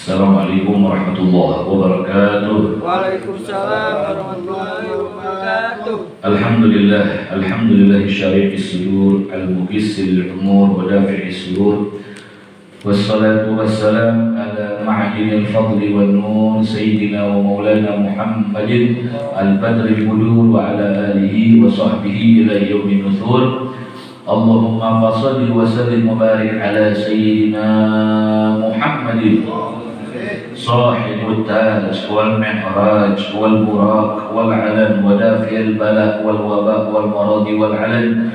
Assalamualaikum warahmatullahi wabarakatuh. Waalaikumsalam warahmatullahi wabarakatuh. Alhamdulillahi syari'is sudur al-muqissil umur wa dafi'is surur. Wassalatu wassalam ala ma'adinil fadli wan nur sayyidina wa maulana Muhammadin al-badril budur wa ala alihi wa sahbihi ila yaumin nuthur. Allahumma fassalli wa sallim wa barik ala sayyidina Muhammadin صاحب التاج والمعراج والبراق والعلن ودافع البلاء والوباء والمرض والعلن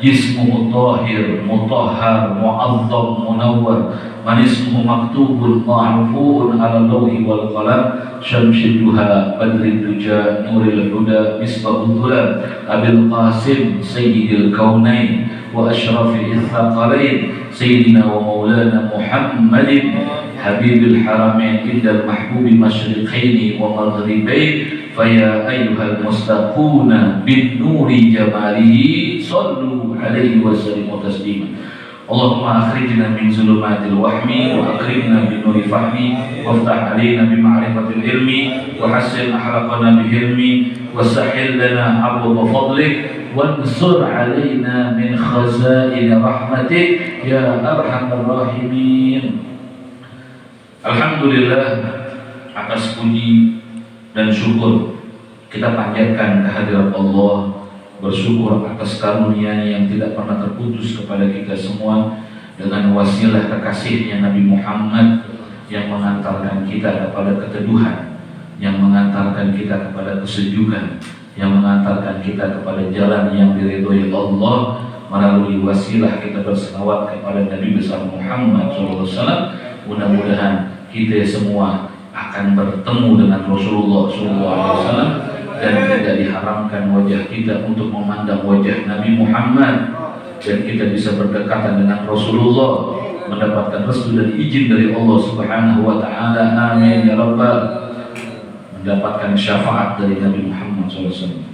جسمه طاهر مطهر معظم منور من اسمه مكتوب مرفوع على اللوح والقلم شمس الدهى بدر الدجى نور الهدى مصباح الظلام أبي القاسم سيد الكونين وأشرف الثقلين سيدنا ومولانا محمد حبيب الحرمين عند المحبوب مشرقين ومغربين فيا أيها المستقون بالنور جماله صلوا عليه وسلموا تسليما اللهم أخرجنا من ظلمات الوهم وأكرمنا بنور فهم وافتح علينا بمعرفة العلم وحسن أخلاقنا بالحلم وسهل لنا أبواب فضلك وانصر علينا من خزائن رحمتك يا أرحم الراحمين. Alhamdulillah, atas puji dan syukur kita panjatkan kehadirat Allah, bersyukur atas karunia yang tidak pernah terputus kepada kita semua dengan wasilah kekasihnya Nabi Muhammad yang mengantarkan kita kepada keteduhan, yang mengantarkan kita kepada kesejukan, yang mengantarkan kita kepada jalan yang diridhoi Allah. Melalui wasilah kita berselawat kepada Nabi besar Muhammad SAW. Mudah-mudahan kita semua akan bertemu dengan Rasulullah SAW dan tidak diharamkan wajah kita untuk memandang wajah Nabi Muhammad, dan kita bisa berdekatan dengan Rasulullah, mendapatkan restu dan izin dari Allah Subhanahu wa Ta'ala. Amin ya Rabbal, mendapatkan syafaat dari Nabi Muhammad SAW.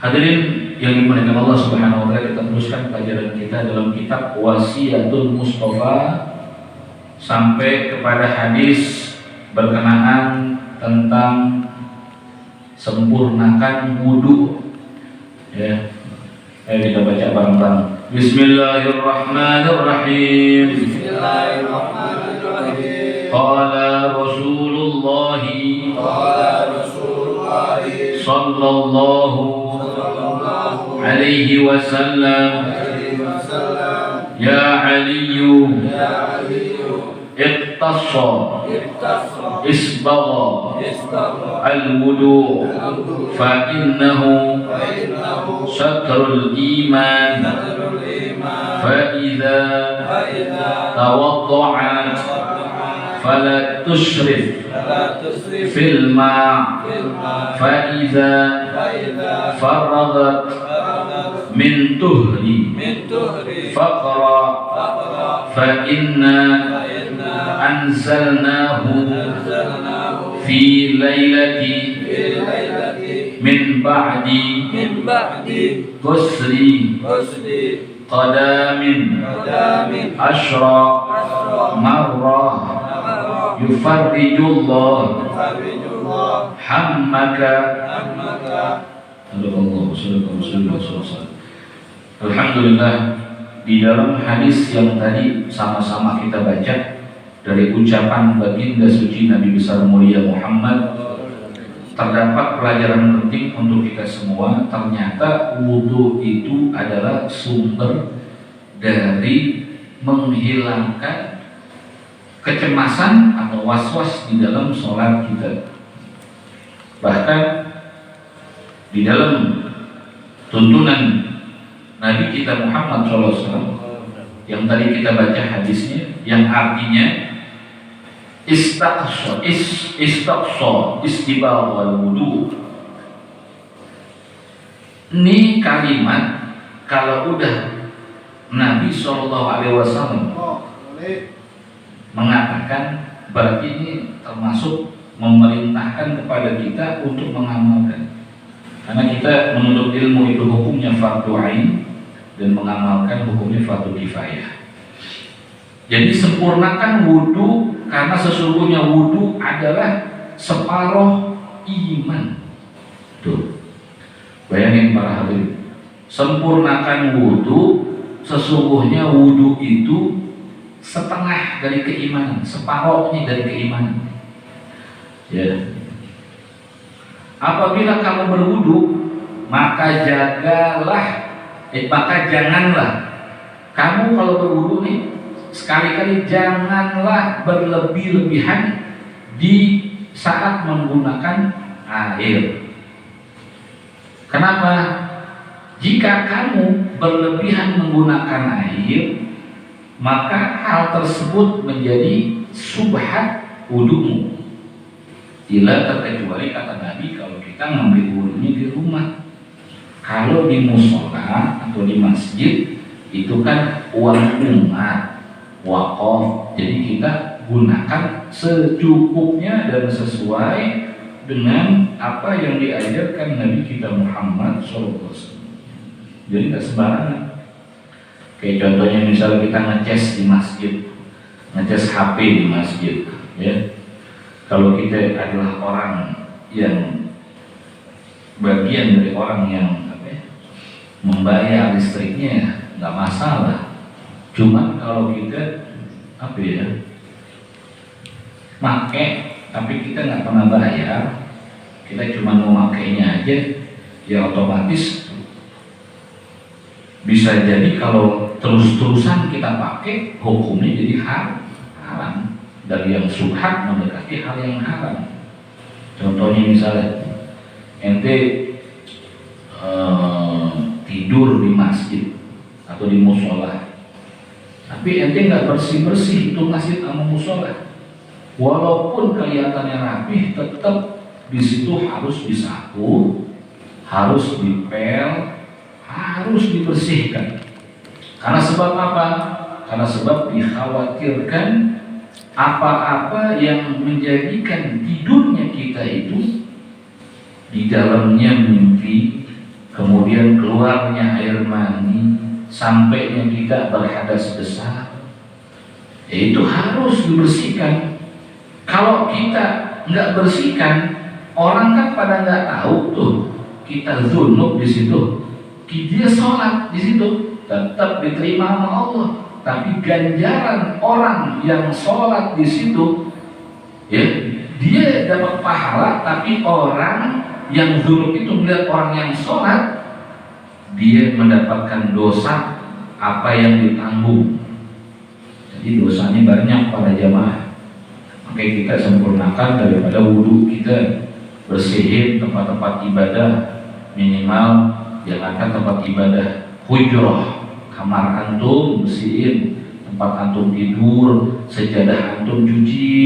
Hadirin yang dimuliakan Allah Subhanahu wa Ta'ala, kita teruskan pelajaran kita dalam kitab Wasiyatul Mustafa sampai kepada hadis berkenaan tentang sempurnakan wudu. Ya, ayo kita baca bareng-bareng. Bismillahirrahmanirrahim. Bismillahirrahmanirrahim. Qala Rasulullah sallallahu alaihi wasallam, ya Aliyu iqtassa isbagha al-wudu fa innahu satrul iman fa idza tawadda'a fala tushrif fil ma' fa idza faraghat min tuhri faqra fa inna anzalnahu fi lailati min ba'di ghusli qadamin ashra marrah yufarrijullah hammaka. Alhamdulillah, di dalam hadis yang tadi sama-sama kita baca dari ucapan baginda suci Nabi besar mulia Muhammad, terdapat pelajaran penting untuk kita semua. Ternyata wudu itu adalah sumber dari menghilangkan kecemasan atau was-was di dalam sholat kita. Bahkan di dalam tuntunan Nabi kita Muhammad SAW yang tadi kita baca hadisnya, yang artinya istaqsa istibal wal wudu. Ini kalimat kalau udah Nabi SAW mengatakan, berarti ini termasuk memerintahkan kepada kita untuk mengamalkan. Karena kita menuntut ilmu itu hukumnya fardu ain dan mengamalkan hukumnya fardu kifayah. Jadi sempurnakan wudhu, karena sesungguhnya wudhu adalah separuh iman. Tuh, bayangin para hadirin, sempurnakan wudhu, sesungguhnya wudhu itu setengah dari keimanan, separuhnya dari keimanan. Ya. Apabila kamu berwudhu, maka janganlah kamu kalau berwudhu nih, sekali-kali janganlah berlebih-lebihan di saat menggunakan air. Kenapa? Jika kamu berlebihan menggunakan air, maka hal tersebut menjadi subhat wudumu. Tidak terkecuali kata Nabi kalau kita ngambil wudunya di rumah. Kalau di musola atau di masjid itu kan uang umat, wakaf. Jadi kita gunakan secukupnya dan sesuai dengan apa yang diajarkan Nabi kita Muhammad SAW. Jadi tidak sembarangan. Kayak contohnya misalnya kita ngecas di masjid, ngecas HP di masjid, ya. Kalau kita adalah orang yang bagian dari orang yang membayar listriknya, nggak masalah. Cuman kalau kita make tapi kita nggak pernah bayar, kita cuma mau makainya aja, ya otomatis bisa jadi kalau terus-terusan kita pakai, hukumnya jadi haram. Dari yang subhat mendekati hal yang haram. Contohnya misalnya ente tidur di masjid atau di musola, tapi ente nggak bersih itu masjid sama musola, walaupun kelihatannya rapih, tetap di situ harus disapu, harus dipel, harus dibersihkan. Karena sebab apa? Karena sebab dikhawatirkan apa-apa yang menjadikan tidurnya kita itu di dalamnya mimpi, kemudian keluarnya air mani, sampainya kita berhadas besar, itu harus dibersihkan. Kalau kita nggak bersihkan, orang kan pada nggak tahu tuh kita dzunub di situ, dia sholat di situ tetap diterima sama Allah. Tapi ganjaran orang yang sholat di situ, ya, dia dapat pahala. Tapi orang yang dzunub itu melihat orang yang sholat, dia mendapatkan dosa apa yang ditanggung. Jadi dosanya banyak pada jamaah. Makanya kita sempurnakan daripada wudhu kita, bersihin tempat-tempat ibadah, minimal jangankan tempat ibadah, hujrah, kamar antum bersihin, tempat antum tidur, sejadah antum cuci,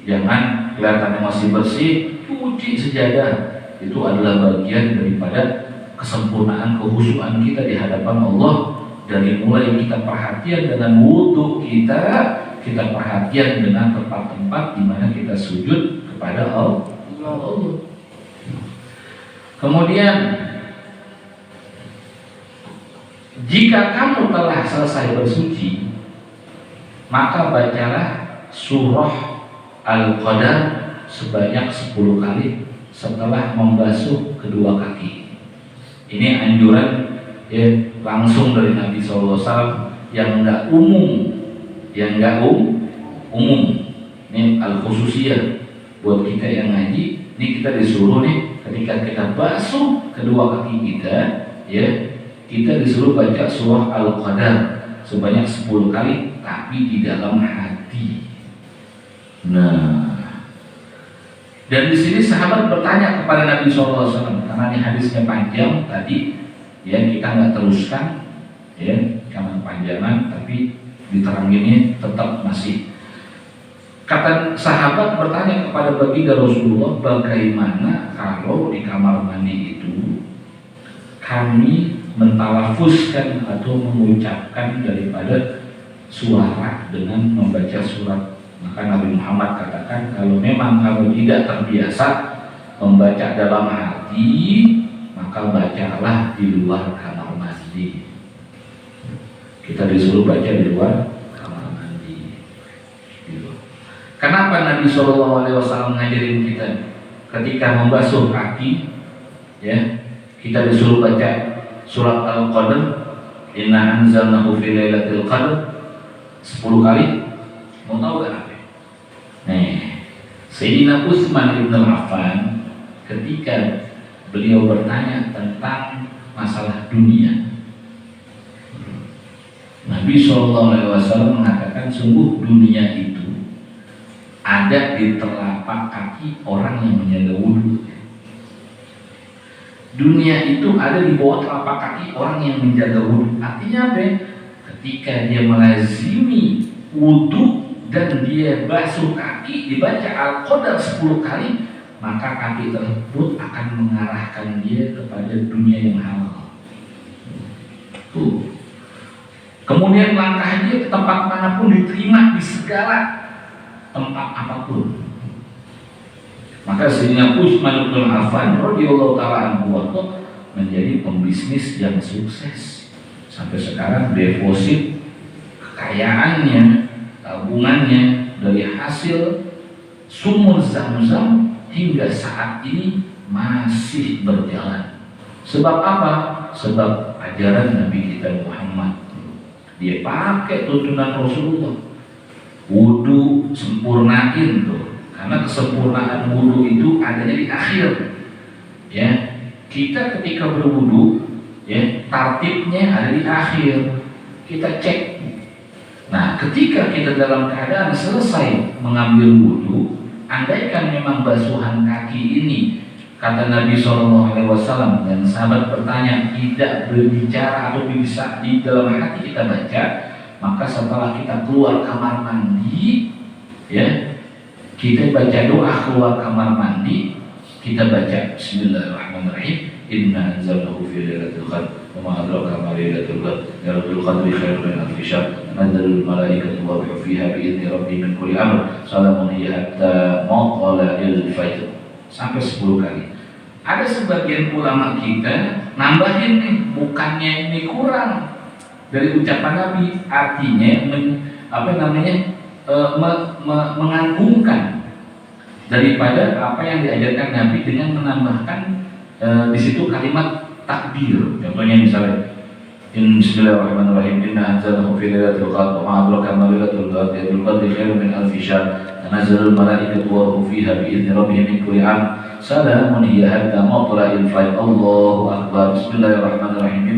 jangan kelihatannya masih bersih, cuci sejadah. Itu adalah bagian daripada kesempurnaan kehusuan kita di hadapan Allah. Dari mulai kita perhatian dengan wudhu kita perhatian dengan tempat-tempat di mana kita sujud kepada Allah. Kemudian jika kamu telah selesai bersuci, maka bacalah surah Al-Qadar sebanyak 10 kali setelah membasuh kedua kaki. Ini anjuran ya, langsung dari Nabi SAW yang enggak umum, umum. Ini al-khususiyah buat kita yang ngaji. Ini kita disuruh nih ketika kita basuh kedua kaki kita, ya, kita disuruh baca surah Al-Qadar sebanyak 10 kali, tapi di dalam hati. Nah, dan di sini sahabat bertanya kepada Nabi SAW, karena ini hadisnya panjang tadi, ya kita nggak teruskan, ya karena panjangan, tapi diteranginnya tetap masih. Kata sahabat bertanya kepada baginda Rasulullah, bagaimana kalau di kamar mandi itu kami mentalafuzkan atau mengucapkan daripada suara dengan membaca surat. Maka Nabi Muhammad katakan, kalau memang kamu tidak terbiasa membaca dalam hati, maka bacalah di luar kamar mandi. Kita disuruh baca di luar kamar mandi. Kenapa Nabi SAW ngajarin kita ketika membasuh kaki, ya, kita disuruh baca surat Al-Qadr, inna anzalnahu fi lailatul qadr 10 kali. Mau tahu gak apa? Nih, Sayyidina Utsman bin Affan ketika beliau bertanya tentang masalah dunia, Nabi SAW mengatakan sungguh dunia itu ada di telapak kaki orang yang menjaga wudhu. Dunia itu ada di bawah telapak kaki orang yang menjaga wudhu. Artinya apa? Ketika dia melazimi wudhu dan dia basuh kaki, dibaca Al-Qadr 10 kali, maka kaki tersebut akan mengarahkan dia kepada dunia yang halal. Tuh. Kemudian langkah dia ke tempat manapun diterima di segala tempat apapun. Maka Sayyidina Utsman bin Affan radhiyallahu taala anhu menjadi pembisnis yang sukses. Sampai sekarang deposit kekayaannya, tabungannya dari hasil sumur Zam-Zam hingga saat ini masih berjalan. Sebab apa? Sebab ajaran Nabi kita Muhammad. Dia pakai tuntunan Rasulullah. Wudu sempurnain tuh. Karena kesempurnaan wudu itu adanya di akhir. Ya, kita ketika berwudu, ya, tartibnya ada di akhir. Kita cek. Nah, ketika kita dalam keadaan selesai mengambil wudu, andaikan memang basuhan kaki ini, kata Nabi SAW dan sahabat bertanya, tidak berbicara atau bisa di dalam hati kita baca, maka setelah kita keluar kamar mandi, ya, kita baca doa keluar kamar mandi, kita baca Bismillahirrahmanirrahim, inna anzalnahu fi lailatul qadr wa ma adraka ma lailatul qadr lailatul qadri khairun min alfi syahr tanazzalul malaikatu wa ruhu fiha bi idzni rabbihim min kulli amr salamun hiya hatta matla'il fajr, sampai 10 kali. Ada sebagian ulama kita nambahin nih, bukannya ini kurang dari ucapan Nabi, artinya mengagungkan daripada apa yang diajarkan Nabi dengan menambahkan di situ kalimat takbir. Contohnya misalnya Bismillahirrahmanirrahim, inna anzalnahu fi lailatul qadr wa ma adraka ma lailatul qadr lailatul qadri khairun min alfi syahr tanazzalul malaikatu wa ruhu fiha bi idzni rabbihim min kulli amr salamun hiya hatta matla'il fajr. Allahu akbar. Bismillahirrahmanirrahim.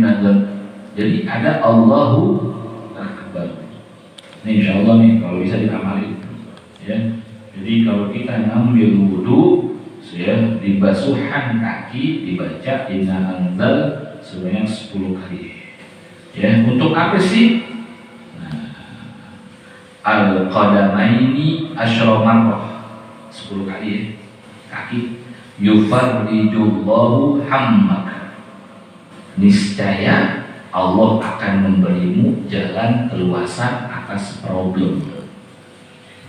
Jadi ada Allahu akbar. Ini insyaallah nih kalau bisa diamali, ya. Jadi kalau kita ngambil wudu, ya, di basuhan kaki dibaca inna anzal sebanyak 10 kali. Ya, untuk apa sih? Nah, al-qadamaini asyra marrah 10 kali, ya. Kaki yufarrijullahu hammak, niscaya Allah akan memberimu jalan keluasan atas problem,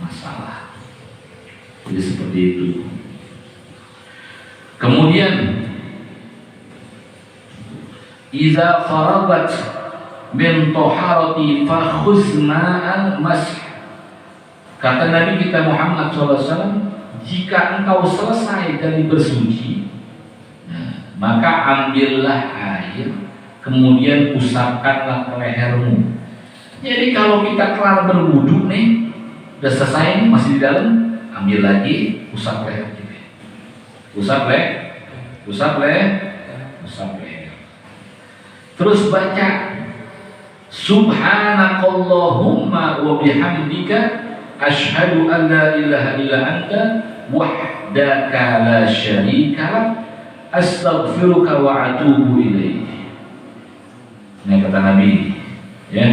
masalah. Jadi seperti itu. Kemudian iza faragat min taharati fa khuz ma'al masih, kata Nabi kita Muhammad SAW, jika engkau selesai dari bersuci, maka ambillah air, kemudian usapkanlah lehermu. Jadi kalau kita kelar berwudu nih, udah selesai nih, masih di dalam, ambil lagi, usap leher kita. Usap leher. Terus baca Subhanakallahumma wa bihamdika asyhadu an la ilaha illa anta wahdaka la syarika lak astaghfiruka wa atubu ilaik. Ini kata Nabi, ya.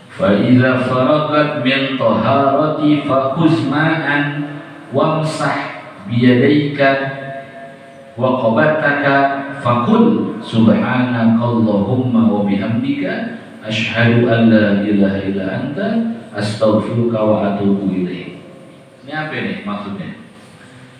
Fa idza faragat min taharati fa khuz ma'an wamsah biyadayka wa qabataka faqul subhanakallahumma wa bihamdika asyhadu an la ilaha illa anta astaghfiruka wa atubu ilaik. Ini apa nih maksudnya?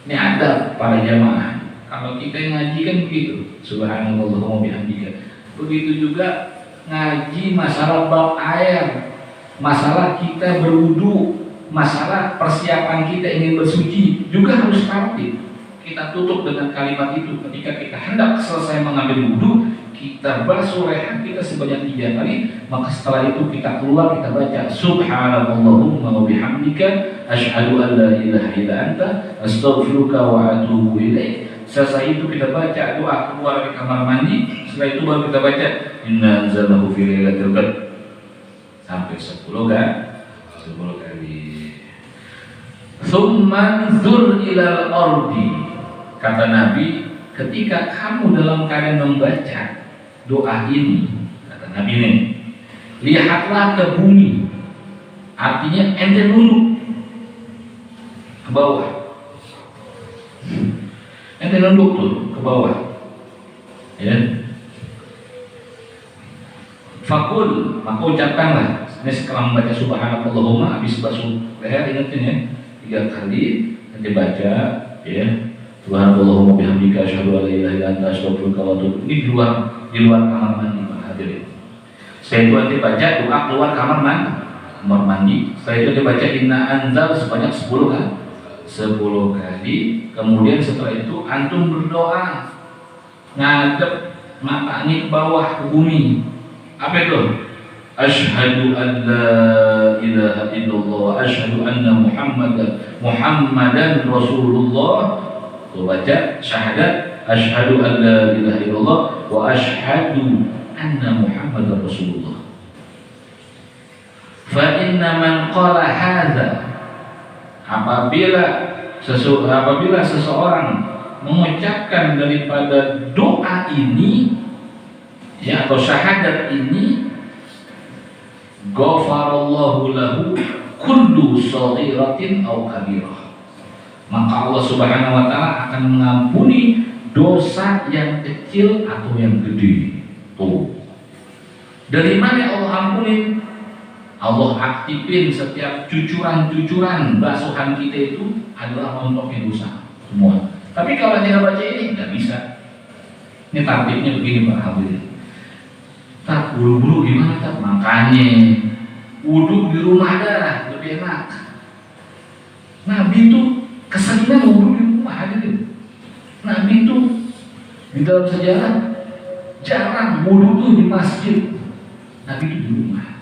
Ini ada para jamaah. Kalau kita ngaji kan begitu, subhanakallahumma wa bihamdika. Begitu juga ngaji masalah bab air, masalah kita berwudu, masalah persiapan kita ingin bersuci juga harus tertib. Kita tutup dengan kalimat itu ketika kita hendak selesai mengambil wudhu, kita basuh leher kita sebanyak 3 kali, maka setelah itu kita keluar, kita baca subhanallahumma wa bihamdika asyhadu an la ilaha illa anta astaghfiruka wa atubu ilaik. Setelah itu kita baca doa keluar dari kamar mandi. Setelah itu baru kita baca inna anzalnahu fi lailatul qadr sampai 10 kan? 10 kali. Tsumma zur ilal ardi. Kata Nabi, ketika kamu dalam keadaan membaca doa ini, kata Nabi ini, lihatlah ke bumi. Artinya ente nunduk ke bawah. Ente nunduk tuh ke bawah. Ya. Fakul, maka ucapkanlah. Ini setelah membaca subhanallahumma, habis basuh leher, ingatin ya, 3 kali nanti baca ya subhanallahumma bihamdika asyhadu an la ilaha illa anta astaghfiruka wa atubu. Ini di luar kamar mandi, Pak hadirin. Setelah itu nanti baca doa keluar kamar mandi. Setelah itu dibaca inna anzal sebanyak 10 kan? 10 kali. Kemudian setelah itu antum berdoa ngadep matanya ke bawah ke bumi. Apa itu? Asyhadu an la ilaha illallah wa asyhadu anna Muhammadan Rasulullah. Tuh baca syahadat asyhadu an la ilaha illallah wa asyhadu anna Muhammadan Rasulullah. Fa inna man qala hadza, apabila seseorang mengucapkan daripada doa ini ya atau syahadat ini, ghafarallahu lahu kullu shaghiratin aw kabirah, maka Allah Subhanahu wa taala akan mengampuni dosa yang kecil atau yang gede. Tuh. Dari mana Allah ampuni? Allah aktifin setiap cucuran basuhan kita itu adalah untuk dosa semua. Tapi kalau tidak baca ini nggak bisa. Ini targetnya begini Pak Habib. Tak buru-buru gimana tak? Makanya wudhu di rumah dah lebih enak. Nabi itu keseringan wudhu di rumah aja gitu. Nabi itu di dalam sejarah jarang wudhu tuh di masjid. Nabi itu di rumah.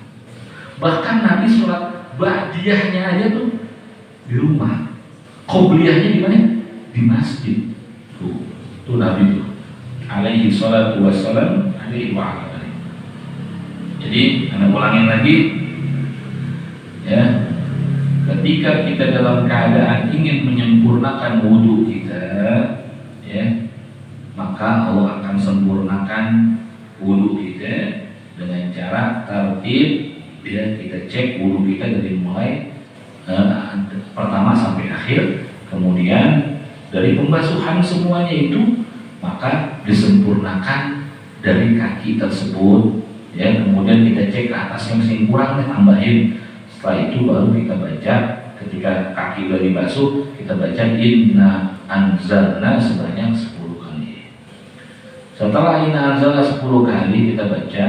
Bahkan Nabi sholat ba'diyahnya aja tuh di rumah. Qobliyahnya di mana? Di masjid. Tuh Nabi itu. Alaihi salatu wassalam alaihi wa'ala. Jadi, Anda ulangin lagi ya. Ketika kita dalam keadaan ingin menyempurnakan wudhu kita ya, maka Allah akan sempurnakan wudhu kita dengan cara tertib ya. Kita cek wudhu kita dari mulai pertama sampai akhir, kemudian dari pembasuhan semuanya itu maka disempurnakan dari kaki tersebut ya. Kemudian kita cek ke atasnya masih kurang, tambahin. Setelah itu baru kita baca, ketika kaki udah dibasuh, kita baca inna anzalna sebanyak 10 kali. Setelah inna anzalna 10 kali kita baca,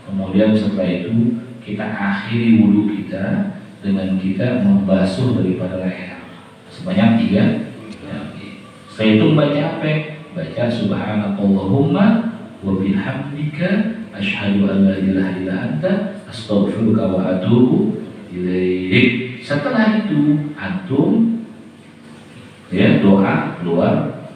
kemudian setelah itu kita akhiri wudhu kita dengan kita membasuh daripada leher sebanyak 3 kali. Setelah itu baca apa? Baca subhanallahumma wa bihamdika asyhadu an la ilaha illa anta astaghfiruka wa atubu ilaik. Setelah itu antum ya doa keluar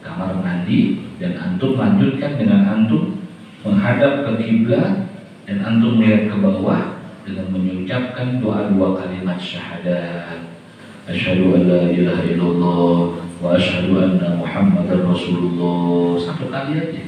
kamar mandi dan antum lanjutkan dengan antum menghadap ke kiblat dan antum melihat ke bawah dengan mengucapkan doa 2 kalimat syahadat asyhadu an la ilaha illallah wa asyhadu anna Muhammadar Rasulullah. 1 kali aja.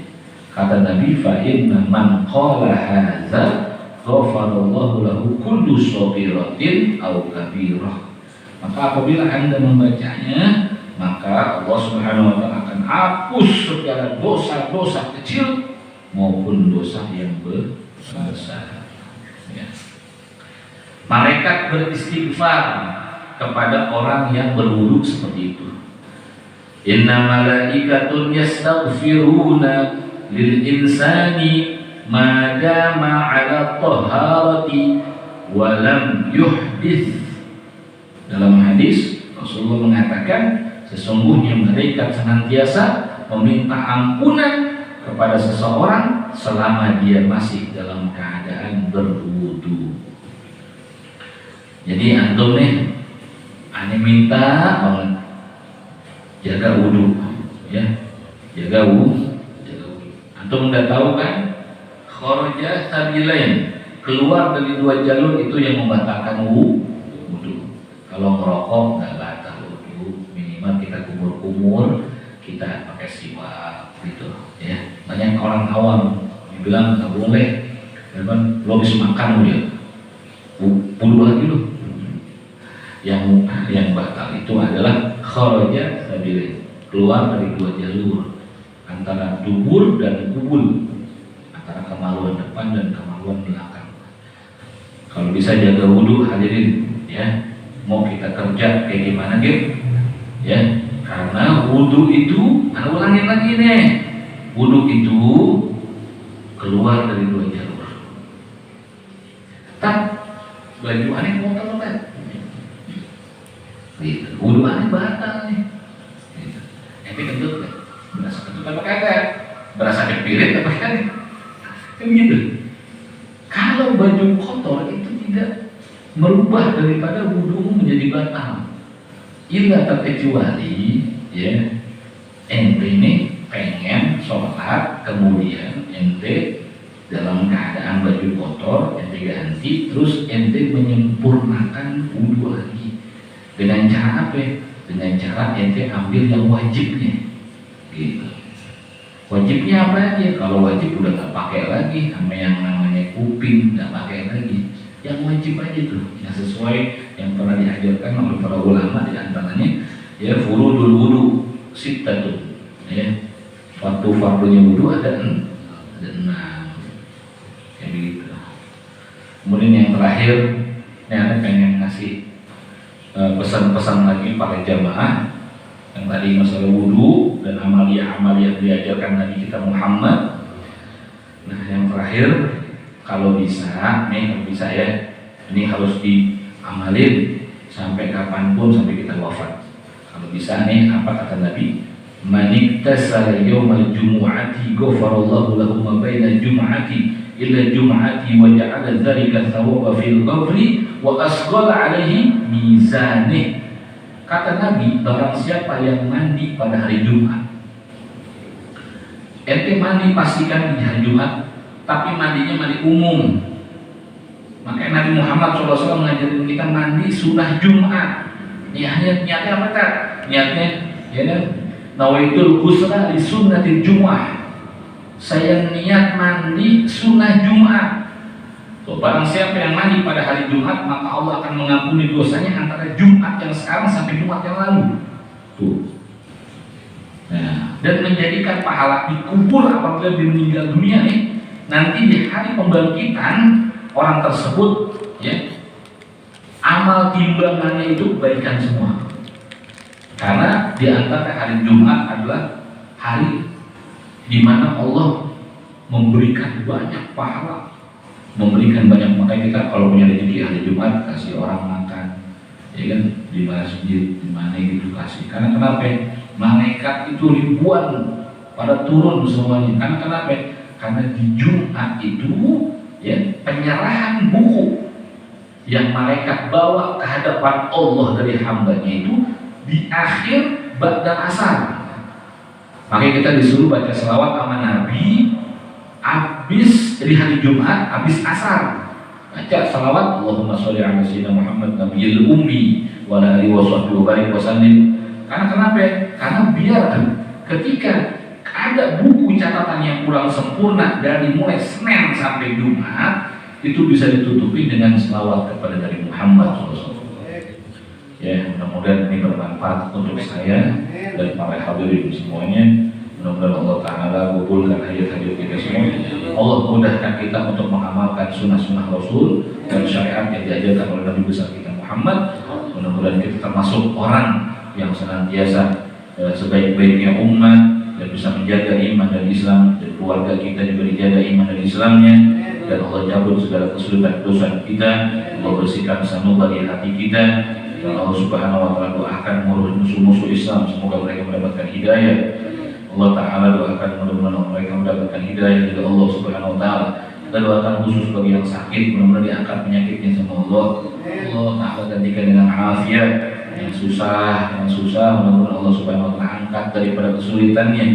Kata Nabi, fa inna man qala hadza ghafarallahu lahu kullu shaghiratin aw kabirah. Maka apabila Anda membacanya, maka Allah Subhanahu wa taala akan hapus segala dosa-dosa kecil maupun dosa yang besar. Ya. Malaikat beristighfar kepada orang yang berwudu seperti itu. Inna malaikatun yastaghfiruna lil insani ma dama ala taharati wa lam yuhdits Dalam hadis Rasulullah mengatakan sesungguhnya malaikat senantiasa meminta ampunan kepada seseorang selama dia masih dalam keadaan berwudu. Jadi antum nih, ane minta banget jaga wudu, ya, jaga wudu. Antum udah tahu kan? Kharaja sabilain, keluar dari dua jalur itu yang membatalkan wudu. Kalau ngerokok nggak batal wudu, minimal kita kumur-kumur, kita pakai siwak gitu, ya. Banyak orang awam dibilang nggak boleh, dan lo bisa makan udah wudu lagi lo. Yang batal itu adalah kharaja sabilain, keluar dari dua jalur antara dubur dan kubul, antara kemaluan depan dan kemaluan belakang. Kalau bisa jaga wudu hadirin, ya. Mau kita kerja kayak gimana gitu, ya. Karena wudu itu, ulangin lagi nih, wudu itu keluar dari dua jalur. Tak baju aneh mau terlepas. Gitu. Wudu aneh batal nih. Gitu. Ente kentut kan? Berasa kentut apa kagak? Berasa kepirit apa kagak? Kan gitu. Kalau baju kotor itu tidak merubah daripada wudu menjadi batal. Illa terkecuali, ya, ente ini pengen sholat, kemudian ente dalam keadaan baju kotor, ente ganti, terus ente menyempurnakan wudu lagi. Dengan cara apa? Dengan cara ente ambil yang wajibnya, gitu. Wajibnya apa aja? Kalau wajib udah nggak pakai lagi, sama yang namanya kuping nggak pakai lagi. Yang wajib aja tuh, yang sesuai yang pernah diajarkan oleh para ulama, di antaranya ya furudul wudu sittatun, ya. Waktu fardunya wudu ada 6, kayak begitu. Kemudian yang terakhir, ini ada pengen ngasih pesan-pesan lagi para jamaah yang tadi masalah wudu dan amalia-amalia yang diajarkan Nabi kita Muhammad. Nah, yang terakhir, kalau bisa, ya, ini harus diamalin sampai kapanpun, sampai kita wafat. Kalau bisa nih, apa kata Nabi? Maniktasala yawmal jumu'ati ghafarallahu lahu ma baina jumu'ati illa jumu'ati wa ja'ala dzalika thawaba fil ghafri wa asqala alaihi mizanih. Kata Nabi, barang siapa yang mandi pada hari Jumat, ente mandi pastikan di hari Jumat, tapi mandinya mandi umum. Makanya Nabi Muhammad SAW mengajarin kita mandi sunnah Jumat. Niatnya apa kan? Niatnya, ya kan? Nawaitul ghusla li sunnatil Jum'ah. Saya niat mandi sunnah Jumat. So, barang siapa yang mandi pada hari Jumat, maka Allah akan mengampuni dosanya antara Jumat yang sekarang sampai Jumat yang lalu. Tuh. Nah, dan menjadikan pahala dikubur apabila dia meninggal dunia nih. Nanti di hari pembangkitan orang tersebut, ya, amal timbangannya itu kebaikan semua. Karena di antara hari Jumat adalah hari di mana Allah memberikan banyak pahala, memberikan banyak. Makanya kita kalau punya rezeki hari Jumat kasih orang makan, ya kan, di masjid, di mana gitu kasih. Karena kenapa? Malaikat itu ribuan pada turun semuanya. Karena kenapa? Karena di Jumat itu, ya, penyerahan buku yang malaikat bawa ke hadapan Allah dari hambanya itu di akhir ba'da asar. Makanya kita disuruh baca selawat sama Nabi habis di hari Jumat, habis asar. Baca selawat Allahumma sholli ala sayyidina Muhammad nabiyil ummi wa ala alihi wa barik wasallim. Karena kenapa? Karena biar ketika ada buku catatan yang kurang sempurna dari mulai Senin sampai Jumat, itu bisa ditutupi dengan selawat kepada Nabi Muhammad SAW. Ya, mudah-mudahan ini bermanfaat untuk saya dan para hadirin semuanya. Mudah-mudahan Allah Ta'ala kabulkan hajat-hajat kita semua. Allah mudahkan kita untuk mengamalkan sunnah-sunnah Rasul dan syariat yang diajarkan oleh Nabi besar kita Muhammad. Mudah-mudahan kita termasuk orang yang senantiasa sebaik-baiknya umat dan bisa menjaga iman dan Islam, dan keluarga kita juga dijaga iman dan Islamnya, dan Allah cabut segala kesulitan dosa kita. Allah bersihkan sanubari hati kita, Dan Allah Subhanahu wa taala doakan musuh-musuh Islam semoga mereka mendapatkan hidayah. Allah Ta'ala doakan mudah-mudahan mereka mendapatkan hidayah dari Allah Subhanahu wa taala. Kita doakan khusus bagi yang sakit mudah-mudahan diangkat penyakitnya sama Allah. Allah Ta'ala gantikan dengan afiat. Yang susah mudah-mudahan Allah Subhanahu wa taala angkat daripada kesulitannya.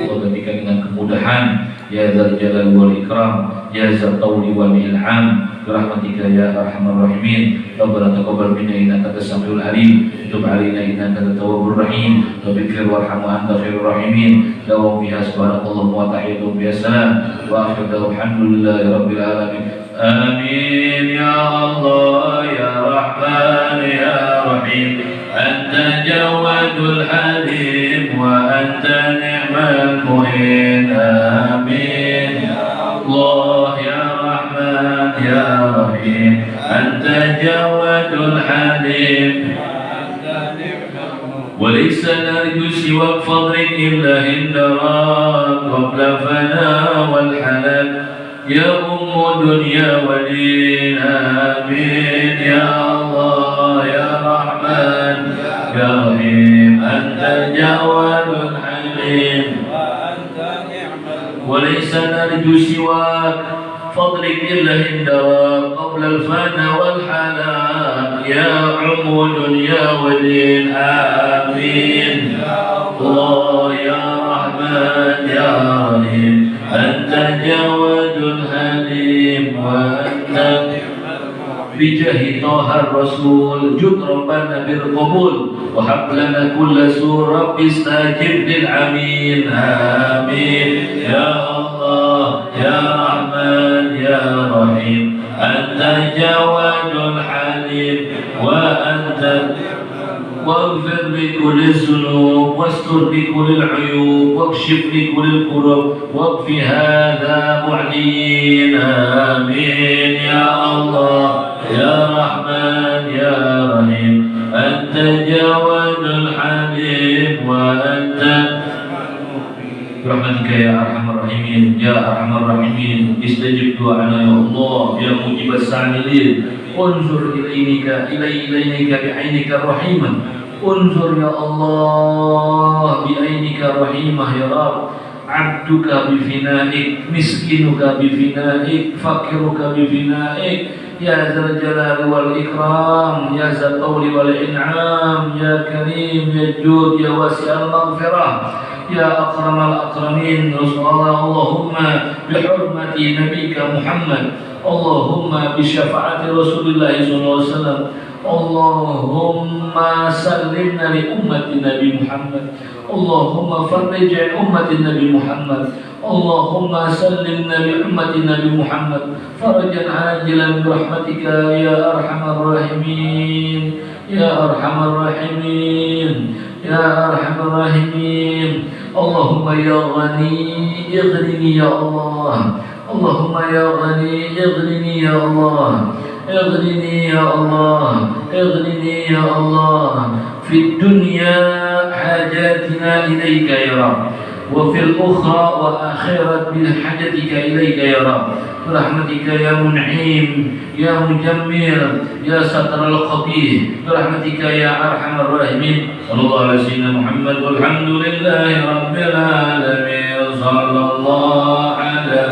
Allah gantikan dengan kemudahan. Ya Dzal Jalali wal Ikram, ya Dzal Tawli wal Ilham. Birahmatika ya arhamar rahimin. Rabbana taqabbal minna innaka antas samiul alim. Tub alaina innaka antat tawwabur rahim. Waghfir warham wa anta khairur rahimin. Dawam biha subhanallahi wa tahiyyatuhum biassalam. Wa akhiru alhamdulillahi rabbil alamin. Amin ya Allah ya Rahman ya Rahim. Anta Jawadul Halim wa anta ni'mal mu'in. Amin ya Allah ya Rahman ya Rahim. Anta Jawadul Halim وليس نرجو سوى فضلك إلا هندراك قبل فنا والحلال يا أم دنيا ودين. آمين يا الله يا رحمن يا رحيم. أنت جواد حليم وليس نرجو سواك فضلك إلا هندراك قبل الفنا والحلال يا أم دنيا ودين. آمين الله يا رحمن يا رحيم. أنت جواد حليم وأنت بجاه طه الرسول جد ربنا بالقبول وهب لنا كل سوء رب استجب للعمين. آمين يا الله يا رحمن يا رحيم. أنت جواد حليم وأنت واغفر لكل الذنوب واستر لكل العيوب واكشف لكل الكرب واكف هذا معدين. آمين يا الله يا رحمن يا رحيم. أنت جواد الحليم وأنت برحمتك يا أرحم الراحمين يا أرحم الراحمين. استجب دعانا يا الله يا مجيب السائلين. انظر إليك بعينك الرحيمة. انظر يا الله بعينك الرحيمة يا رب. عبدك بفنائك مسكينك بفنائك فقيرك بفنائك يا ذا الجلال والإكرام يا ذا الطول والإنعام يا كريم يا جود يا واسع المغفرة يا أكرم الأكرمين. اللهم بحرمة نبيك محمد اللهم بشفاعة رسول الله صلى الله عليه وسلم اللهم سلمنا لأمة النبي محمد اللهم فرج عن أمة النبي محمد اللهم سلمنا لأمة النبي محمد فرجا عاجلا برحمتك يا أرحم الراحمين يا أرحم الراحمين يا أرحم الراحمين. اللهم يا غني اغنني يا الله. اللهم يا غني اغنني يا الله. اغنني يا الله. اغنني يا الله في الدنيا حاجاتنا إليك يا رب وفي الأخرى وآخرة بحاجتك إليك يا رب برحمتك يا منعيم يا مجمل يا ستر الخبير برحمتك يا أرحم الراحمين. صلى الله على سيدنا محمد والحمد لله رب العالمين. صلى الله على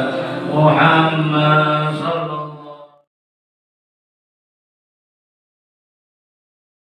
محمد